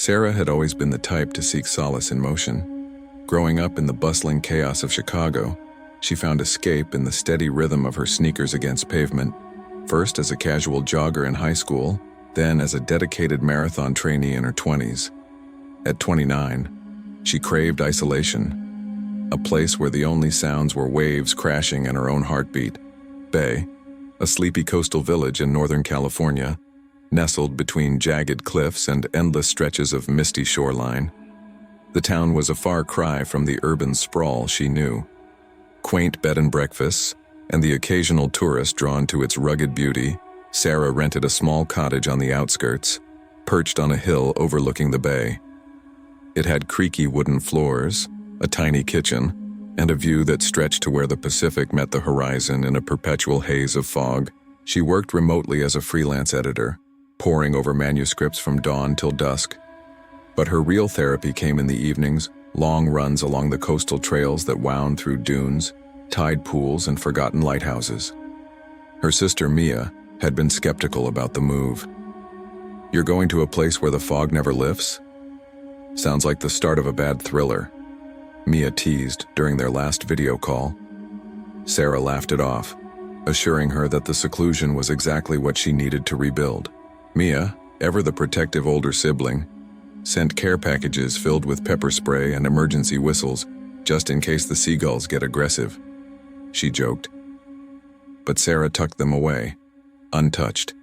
Sarah had always been the type to seek solace in motion. Growing up in the bustling chaos of Chicago, she found escape in the steady rhythm of her sneakers against pavement, first as a casual jogger in high school, then as a dedicated marathon trainee in her 20s. At 29, she craved isolation, a place where the only sounds were waves crashing and her own heartbeat. Bay, a sleepy coastal village in Northern California, nestled between jagged cliffs and endless stretches of misty shoreline. The town was a far cry from the urban sprawl she knew. Quaint bed and breakfasts, and the occasional tourist drawn to its rugged beauty, Sarah rented a small cottage on the outskirts, perched on a hill overlooking the bay. It had creaky wooden floors, a tiny kitchen, and a view that stretched to where the Pacific met the horizon in a perpetual haze of fog. She worked remotely as a freelance editor, poring over manuscripts from dawn till dusk. But her real therapy came in the evenings, long runs along the coastal trails that wound through dunes, tide pools, and forgotten lighthouses. Her sister Mia had been skeptical about the move. "You're going to a place where the fog never lifts? Sounds like the start of a bad thriller," Mia teased during their last video call. Sarah laughed it off, assuring her that the seclusion was exactly what she needed to rebuild. Mia, ever the protective older sibling, sent care packages filled with pepper spray and emergency whistles just in case the seagulls get aggressive. She joked. But Sarah tucked them away, untouched.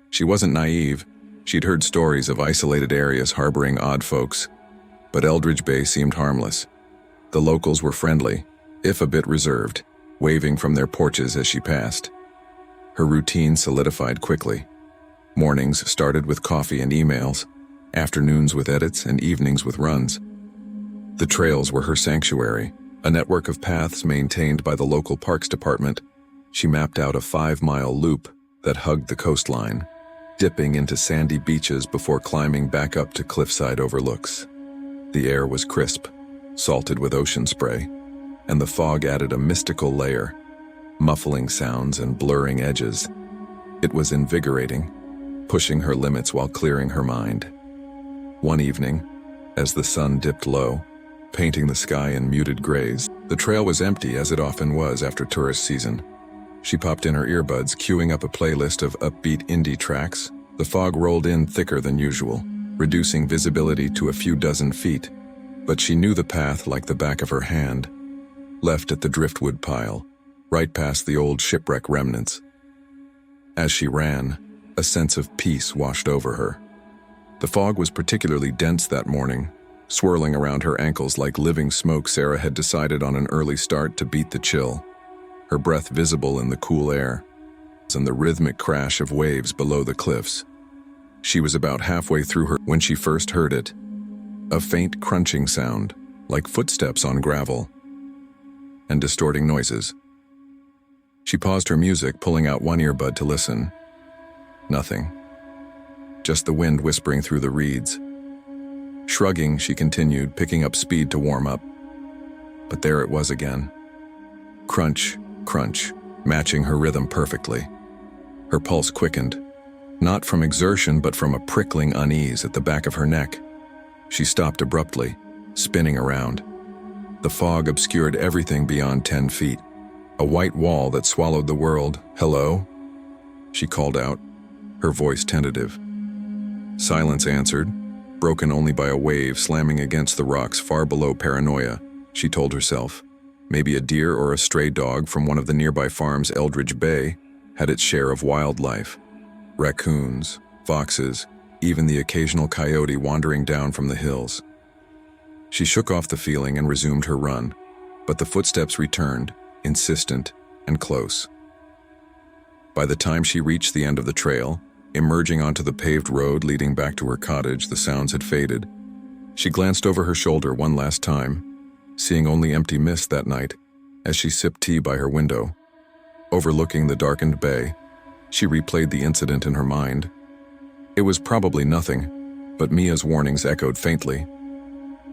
She wasn't naive. She'd heard stories of isolated areas harboring odd folks, but Eldridge Bay seemed harmless. The locals were friendly, if a bit reserved, waving from their porches as she passed. Her routine solidified quickly. Mornings started with coffee and emails, afternoons with edits, and evenings with runs. The trails were her sanctuary, a network of paths maintained by the local parks department. She mapped out a 5-mile loop that hugged the coastline, dipping into sandy beaches before climbing back up to cliffside overlooks. The air was crisp, salted with ocean spray, and the fog added a mystical layer, muffling sounds and blurring edges. It was invigorating, pushing her limits while clearing her mind. One evening, as the sun dipped low, painting the sky in muted grays, the trail was empty as it often was after tourist season. She popped in her earbuds, queuing up a playlist of upbeat indie tracks. The fog rolled in thicker than usual, reducing visibility to a few dozen feet, but she knew the path like the back of her hand, left at the driftwood pile, right past the old shipwreck remnants. As she ran, a sense of peace washed over her. The fog was particularly dense that morning, swirling around her ankles like living smoke. Sarah had decided on an early start to beat the chill, her breath visible in the cool air and the rhythmic crash of waves below the cliffs. She was about halfway through her when she first heard it, a faint crunching sound, like footsteps on gravel, and distorting noises. She paused her music, pulling out one earbud to listen. Nothing. Just the wind whispering through the reeds. Shrugging, she continued, picking up speed to warm up. But there it was again. Crunch, crunch, matching her rhythm perfectly. Her pulse quickened, not from exertion but from a prickling unease at the back of her neck. She stopped abruptly, spinning around. The fog obscured everything beyond 10 feet. A white wall that swallowed the world. "Hello?" she called out, her voice tentative. Silence answered, broken only by a wave slamming against the rocks far below. Paranoia, she told herself. Maybe a deer or a stray dog from one of the nearby farms. Eldridge Bay had its share of wildlife. Raccoons, foxes, even the occasional coyote wandering down from the hills. She shook off the feeling and resumed her run, but the footsteps returned, insistent and close. By the time she reached the end of the trail, emerging onto the paved road leading back to her cottage, the sounds had faded. She glanced over her shoulder one last time, seeing only empty mist that night as she sipped tea by her window. Overlooking the darkened bay, she replayed the incident in her mind. It was probably nothing, but Mia's warnings echoed faintly.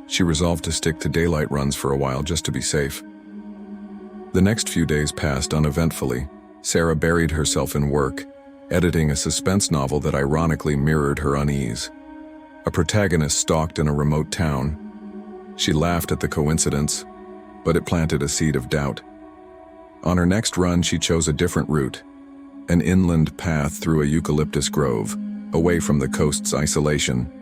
She resolved to stick to daylight runs for a while just to be safe. The next few days passed uneventfully. Sarah buried herself in work, editing a suspense novel that ironically mirrored her unease. A protagonist stalked in a remote town. She laughed at the coincidence, but it planted a seed of doubt. On her next run, she chose a different route, an inland path through a eucalyptus grove, away from the coast's isolation.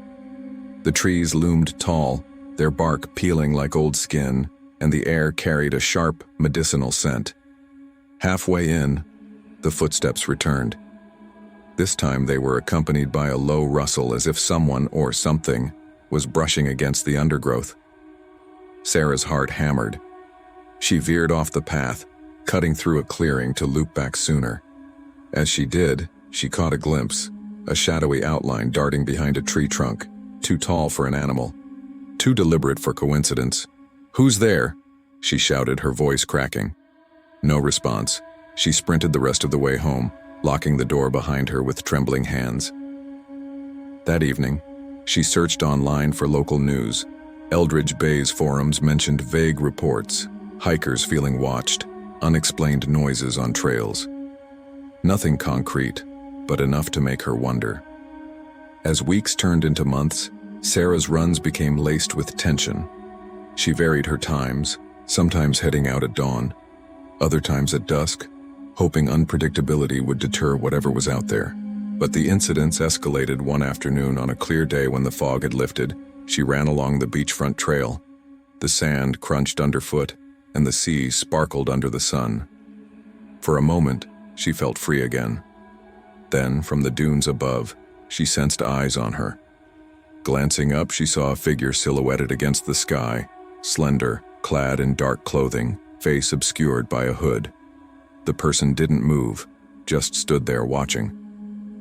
The trees loomed tall, their bark peeling like old skin, and the air carried a sharp, medicinal scent. Halfway in, the footsteps returned. This time they were accompanied by a low rustle, as if someone or something was brushing against the undergrowth. Sarah's heart hammered. She veered off the path, cutting through a clearing to loop back sooner. As she did, she caught a glimpse, a shadowy outline darting behind a tree trunk, too tall for an animal, too deliberate for coincidence. "Who's there?" she shouted, her voice cracking. No response. She sprinted the rest of the way home, locking the door behind her with trembling hands. That evening, she searched online for local news. Eldridge Bay's forums mentioned vague reports, hikers feeling watched, unexplained noises on trails. Nothing concrete, but enough to make her wonder. As weeks turned into months, Sarah's runs became laced with tension. She varied her times, sometimes heading out at dawn, other times at dusk, hoping unpredictability would deter whatever was out there. But the incidents escalated one afternoon. On a clear day when the fog had lifted, she ran along the beachfront trail. The sand crunched underfoot, and the sea sparkled under the sun. For a moment, she felt free again. Then, from the dunes above, she sensed eyes on her. Glancing up, she saw a figure silhouetted against the sky, slender, clad in dark clothing, face obscured by a hood. The person didn't move, just stood there watching.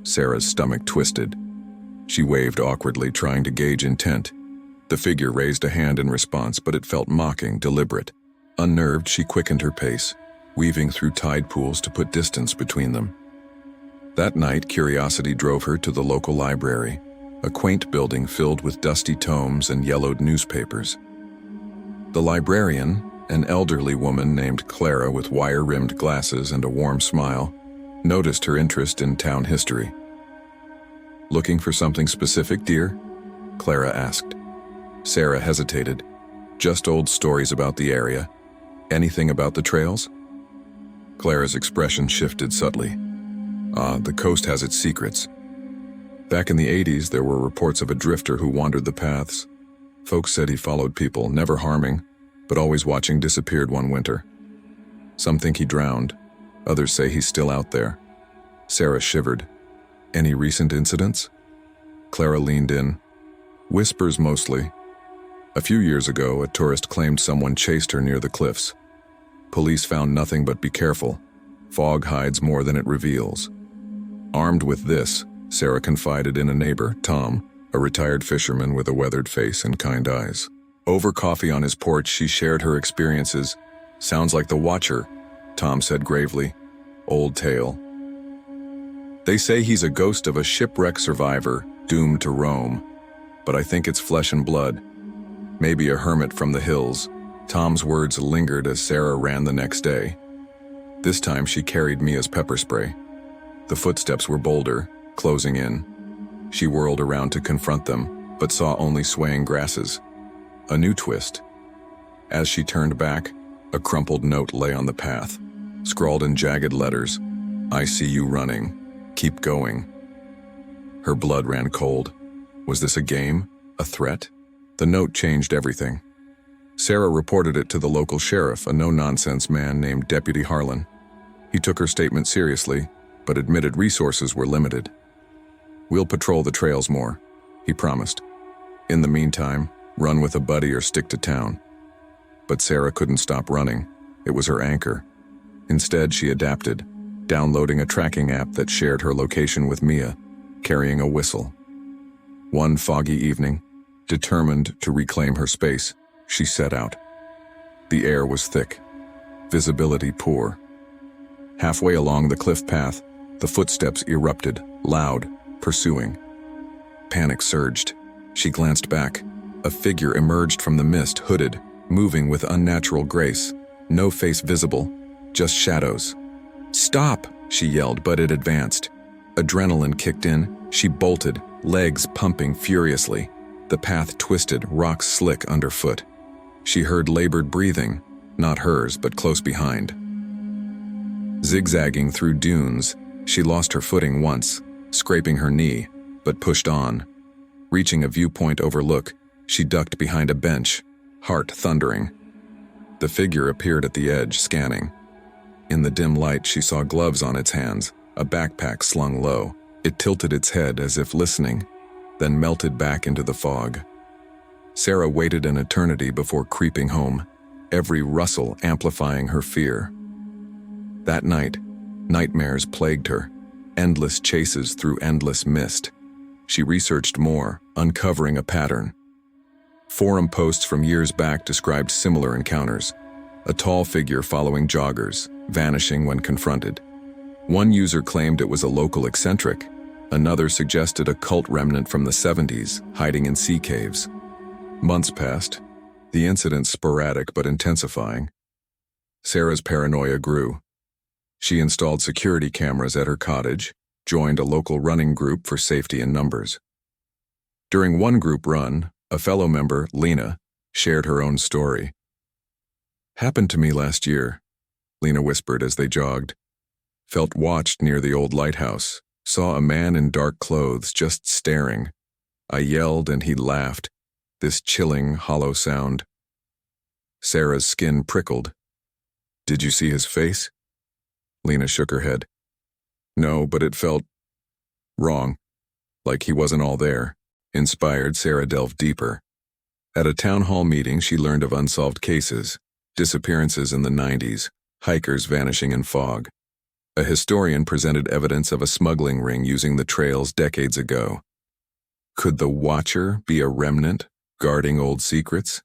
Sarah's stomach twisted. She waved awkwardly, trying to gauge intent. The figure raised a hand in response, but it felt mocking, deliberate. Unnerved, she quickened her pace, weaving through tide pools to put distance between them. That night, curiosity drove her to the local library, a quaint building filled with dusty tomes and yellowed newspapers. The librarian, an elderly woman named Clara with wire-rimmed glasses and a warm smile, noticed her interest in town history. "Looking for something specific, dear?" Clara asked. Sarah hesitated. "Just old stories about the area. Anything about the trails?" Clara's expression shifted subtly. The coast has its secrets. Back in the 80s, there were reports of a drifter who wandered the paths. Folks said he followed people, never harming, but always watching, disappeared one winter. Some think he drowned. Others say he's still out there." Sarah shivered. "Any recent incidents?" Clara leaned in. "Whispers mostly. A few years ago, a tourist claimed someone chased her near the cliffs. Police found nothing but be careful. Fog hides more than it reveals." Armed with this, Sarah confided in a neighbor, Tom, a retired fisherman with a weathered face and kind eyes. Over coffee on his porch, she shared her experiences. "Sounds like the Watcher," Tom said gravely. "Old tale. They say he's a ghost of a shipwreck survivor, doomed to roam. But I think it's flesh and blood. Maybe a hermit from the hills." Tom's words lingered as Sarah ran the next day. This time she carried Mia's pepper spray. The footsteps were bolder, closing in. She whirled around to confront them, but saw only swaying grasses. A new twist. As she turned back, a crumpled note lay on the path, scrawled in jagged letters, "I see you running. Keep going." Her blood ran cold. Was this a game? A threat? The note changed everything. Sarah reported it to the local sheriff, a no-nonsense man named Deputy Harlan. He took her statement seriously, but admitted resources were limited. "We'll patrol the trails more," he promised. "In the meantime, run with a buddy or stick to town." But Sarah couldn't stop running. It was her anchor. Instead, she adapted, downloading a tracking app that shared her location with Mia, carrying a whistle. One foggy evening, determined to reclaim her space, she set out. The air was thick, visibility poor. Halfway along the cliff path, the footsteps erupted, loud, pursuing. Panic surged. She glanced back. A figure emerged from the mist, hooded, moving with unnatural grace. No face visible, just shadows. "Stop!" she yelled, but it advanced. Adrenaline kicked in. She bolted, legs pumping furiously. The path twisted, rocks slick underfoot. She heard labored breathing, not hers, but close behind. Zigzagging through dunes, she lost her footing once, scraping her knee, but pushed on. Reaching a viewpoint overlook, she ducked behind a bench, heart thundering. The figure appeared at the edge, scanning. In the dim light, she saw gloves on its hands, a backpack slung low. It tilted its head as if listening, then melted back into the fog. Sarah waited an eternity before creeping home, every rustle amplifying her fear. That night, nightmares plagued her, endless chases through endless mist. She researched more, uncovering a pattern. Forum posts from years back described similar encounters, a tall figure following joggers, vanishing when confronted. One user claimed it was a local eccentric. Another suggested a cult remnant from the 70s, hiding in sea caves. Months passed, the incidents sporadic but intensifying. Sarah's paranoia grew. She installed security cameras at her cottage, joined a local running group for safety in numbers. During one group run, a fellow member, Lena, shared her own story. "Happened to me last year," Lena whispered as they jogged. "Felt watched near the old lighthouse. Saw a man in dark clothes just staring. I yelled and he laughed, this chilling, hollow sound." Sarah's skin prickled. "Did you see his face?" Lena shook her head. "No, but it felt wrong, like he wasn't all there." Inspired, Sarah delved deeper. At a town hall meeting, she learned of unsolved cases, disappearances in the 90s, hikers vanishing in fog. A historian presented evidence of a smuggling ring using the trails decades ago. Could the Watcher be a remnant, guarding old secrets?